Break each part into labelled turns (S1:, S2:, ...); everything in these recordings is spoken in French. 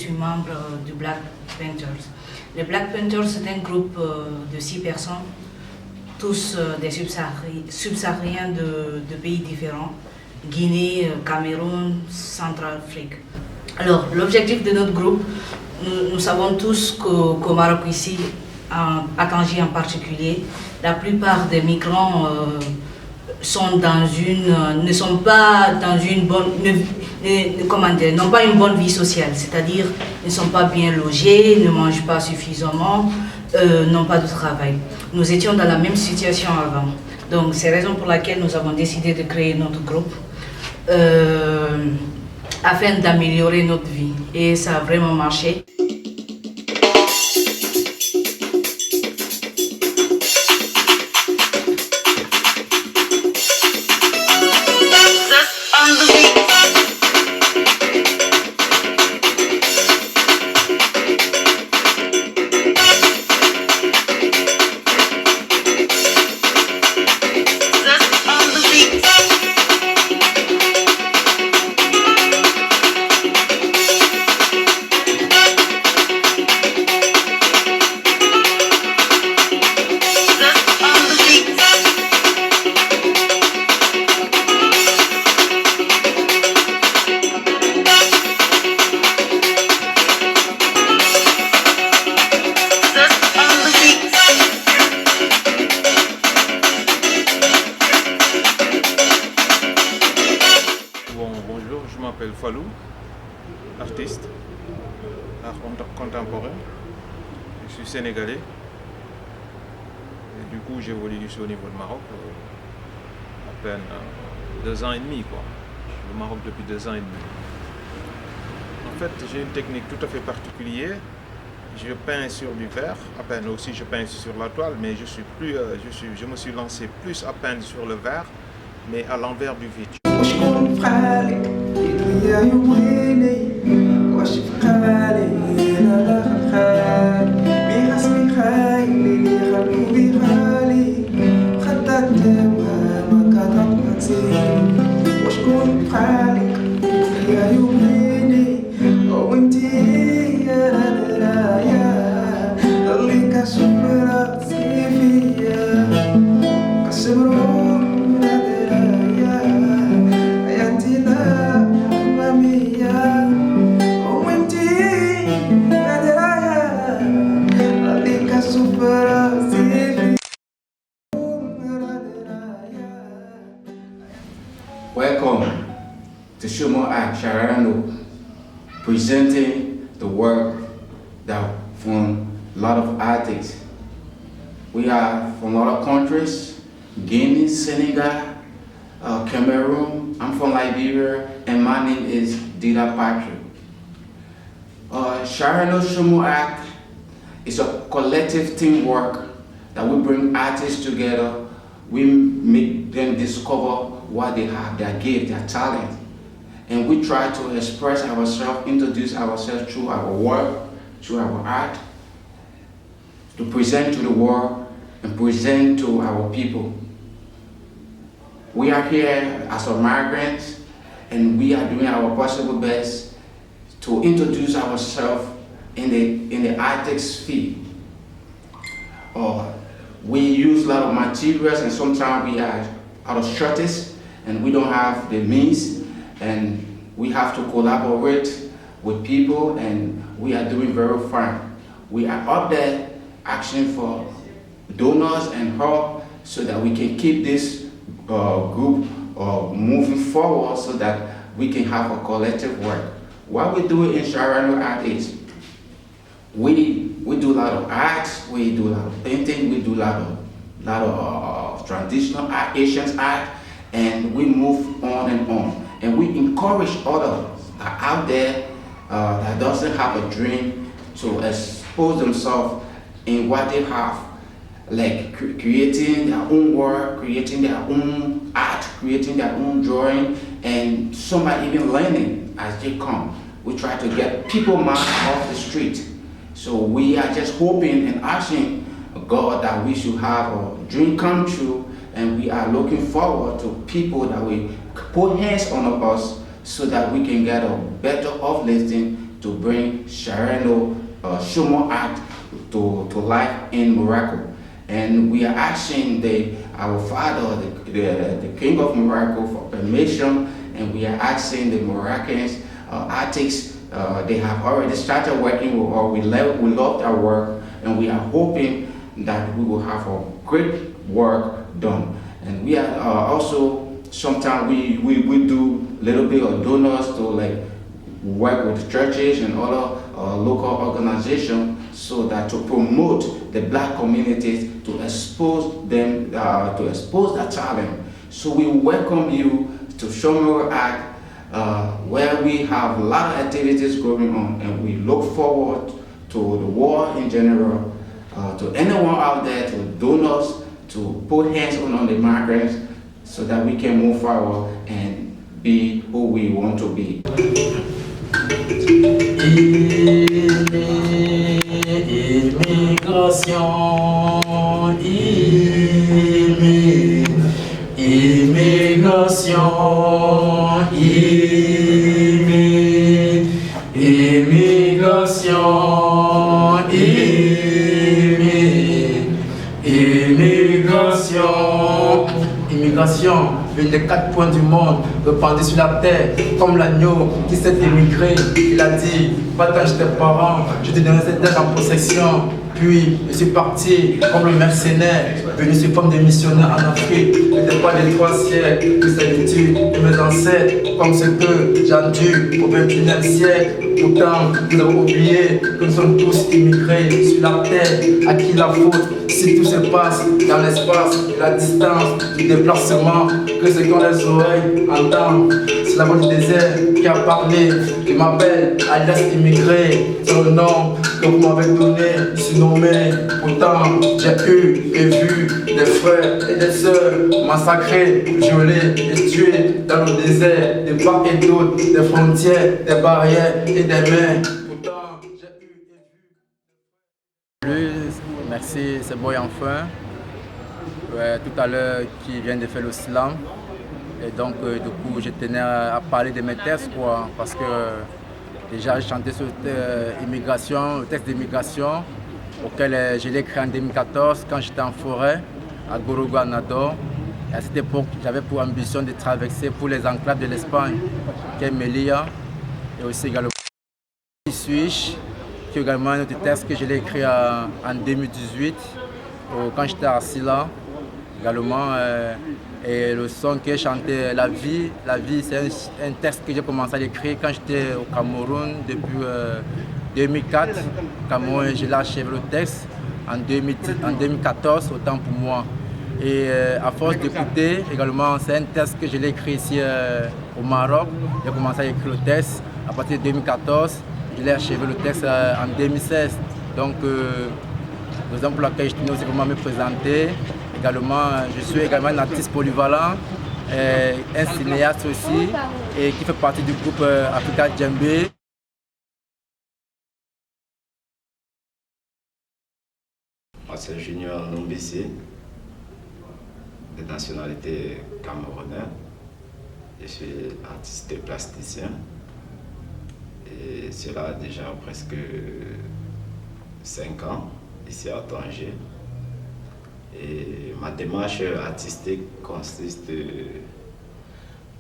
S1: suis membre du Black Panthers. Les Black Panthers, c'est un groupe de 6 personnes, tous des subsahariens de pays différents, Guinée, Cameroun, Centrafrique. Alors, l'objectif de notre groupe, nous savons tous qu'au Maroc ici, à Tanger en particulier, la plupart des migrants ne sont pas dans une bonne, n'ont pas une bonne vie sociale, c'est-à-dire ne sont pas bien logés, ne mangent pas suffisamment, n'ont pas de travail. Nous étions dans la même situation avant. Donc c'est la raison pour laquelle nous avons décidé de créer notre groupe afin d'améliorer notre vie. Et ça a vraiment marché.
S2: Je m'appelle Fallou, artiste, art contemporain. Je suis sénégalais. Et du coup, j'évolue ici au niveau de Maroc. À peine 2 ans et demi, quoi. Le Maroc depuis 2 ans et demi. En fait, j'ai une technique tout à fait particulière. Je peins sur du verre, à peine aussi je peins sur la toile, mais je me suis lancé plus à peindre sur le verre, mais à l'envers du vide.
S3: Welcome to Shumo Art Sharano, presenting the work that from a lot of artists. We are from other countries, Guinea, Senegal, Cameroon. I'm from Liberia, and my name is Dida Patrick. Sharano Shumo Art is a collective teamwork that we bring artists together. We make them discover what they have, their gift, their talent. And we try to express ourselves, introduce ourselves through our work, through our art, to present to the world and present to our people. We are here as migrants, and we are doing our possible best to introduce ourselves in the artist field. We use a lot of materials, and sometimes we are out of shortage and we don't have the means, and we have to collaborate with people, and we are doing very fine. We are up there asking for donors and help so that we can keep this group moving forward so that we can have a collective work. What we do in Sharano Art is we do a lot of art, we do a lot of painting, we do a lot of traditional art, Asian art, and we move on and on. And we encourage others out there that doesn't have a dream to expose themselves in what they have, like creating their own work, creating their own art, creating their own drawing, and some are even learning as they come. We try to get people off the street. So we are just hoping and asking God that we should have a dream come true, and we are looking forward to people that will put hands on us so that we can get a better uplifting to bring Shareno Shumo Act to life in Morocco. And we are asking our father, the King of Morocco, for permission, and we are asking the Moroccans, artists, they have already started working with us. We love our work, and we are hoping that we will have a great work done. And we are also, sometimes we do a little bit of donors to like work with churches and other local organizations, so that to promote the black communities, to expose them, to expose their talent. So we welcome you to Shomero Act, where we have a lot of activities going on, and we look forward to the war in general, to anyone out there, to donors, to put hands on the migrants, so that we can move forward and be who we want to be.
S4: Immigration, immigration, immigration, l'une des 4 points du monde, répandue sur la terre, comme l'agneau qui s'est émigré. Il a dit, partage tes parents, je te donnerai cette terre en possession. Puis, je suis parti comme le mercenaire, venu sous forme de missionnaire en Afrique. Je n'étais pas les 3 siècles de servitude de mes ancêtres, comme ce que j'ai entendu au XXIe siècle. Pourtant, nous avons oublié que nous sommes tous immigrés sur la terre. À qui la faute si tout se passe dans l'espace, la distance, du déplacement, que ce qu'ont les oreilles entendent. C'est la voix du désert qui a parlé. Je m'appelle alias immigré, c'est le nom que vous m'avez donné, je suis nommé. Pourtant, j'ai eu et vu des frères et des sœurs massacrés, violés et tués dans le désert, de part et d'autre, des frontières, des barrières et des mers. Pourtant, j'ai eu et vu. Merci, c'est Boy Enfin. Tout à l'heure, qui vient de faire le slam. Et donc, du coup, je tenais à parler de mes textes, quoi, parce que déjà, j'ai chanté sur immigration, le texte d'immigration, auquel je l'ai écrit en 2014, quand j'étais en forêt, à Gorogo, à Nador. Et à cette époque, j'avais pour ambition de traverser pour les enclaves de l'Espagne, qui est Melilla, et aussi également Qui suis-je, qui est également un autre texte que je l'ai écrit en 2018, quand j'étais à Silla, également. Et le son que j'ai chanté, La vie c'est un texte que j'ai commencé à écrire quand j'étais au Cameroun depuis 2004. Au Cameroun, j'ai achevé le texte en 2014, autant pour moi. Et à force d'écouter, également, c'est un texte que je l'ai écrit ici au Maroc. J'ai commencé à écrire le texte à partir de 2014. Je l'ai achevé le texte en 2016. Donc, raison pour laquelle je tenais aussi vraiment à me présenter. Également, je suis également un artiste polyvalent, un cinéaste aussi, et qui fait partie du groupe Africa Djembe.
S5: Moi, c'est Junior Nombisi, de nationalité camerounaise. Je suis artiste et plasticien. Et cela déjà presque 5 ans, ici à Tanger. Et ma démarche artistique consiste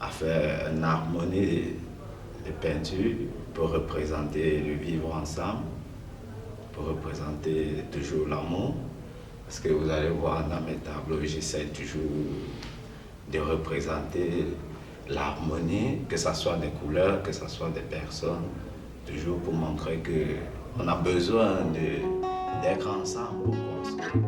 S5: à faire une harmonie de peinture pour représenter le vivre ensemble, pour représenter toujours l'amour. Parce que vous allez voir dans mes tableaux, j'essaie toujours de représenter l'harmonie, que ce soit des couleurs, que ce soit des personnes, toujours pour montrer qu'on a besoin d'être ensemble pour construire.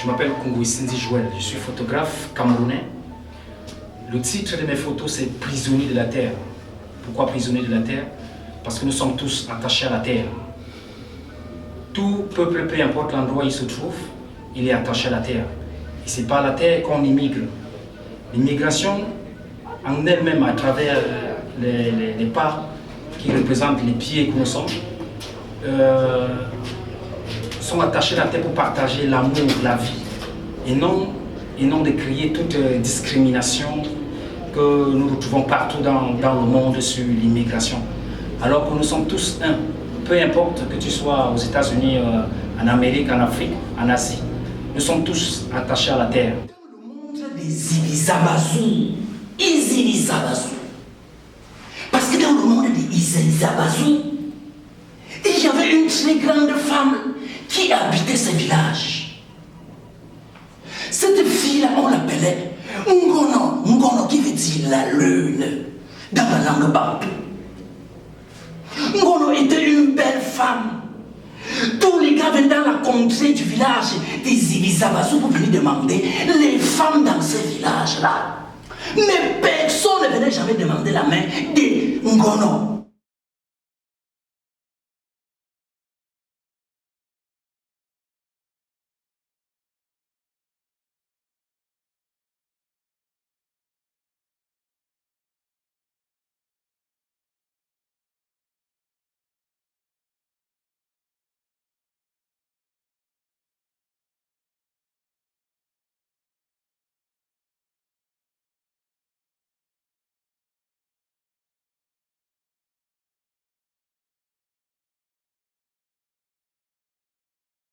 S6: Je m'appelle Kongo Cindy Joël, je suis photographe camerounais. Le titre de mes photos, c'est Prisonnier de la Terre. Pourquoi prisonnier de la Terre? Parce que nous sommes tous attachés à la Terre. Tout peuple, peu importe l'endroit où il se trouve, il est attaché à la Terre. Et c'est par la Terre qu'on immigre. L'immigration, en elle-même, à travers les pas qui représentent les pieds que nous sommes, sont attachés à la Terre pour partager l'amour, la vie, et non de créer toute discrimination que nous retrouvons partout dans le monde sur l'immigration. Alors que nous sommes tous un, peu importe que tu sois aux États-Unis, en Amérique, en Afrique, en Asie, nous sommes tous attachés à la terre.
S7: Dans le monde des Izilizabazou, parce que dans le monde des Izilizabazou, il y avait une très grande femme qui habitait ce village. Cette fille-là, on l'appelait Ngono, qui veut dire la lune, dans la langue bantou. Ngono était une belle femme. Tous les gars venaient dans la contrée du village des Izilizabazou pour venir demander les femmes dans ce village-là. Mais personne ne venait jamais demander la main de Ngono.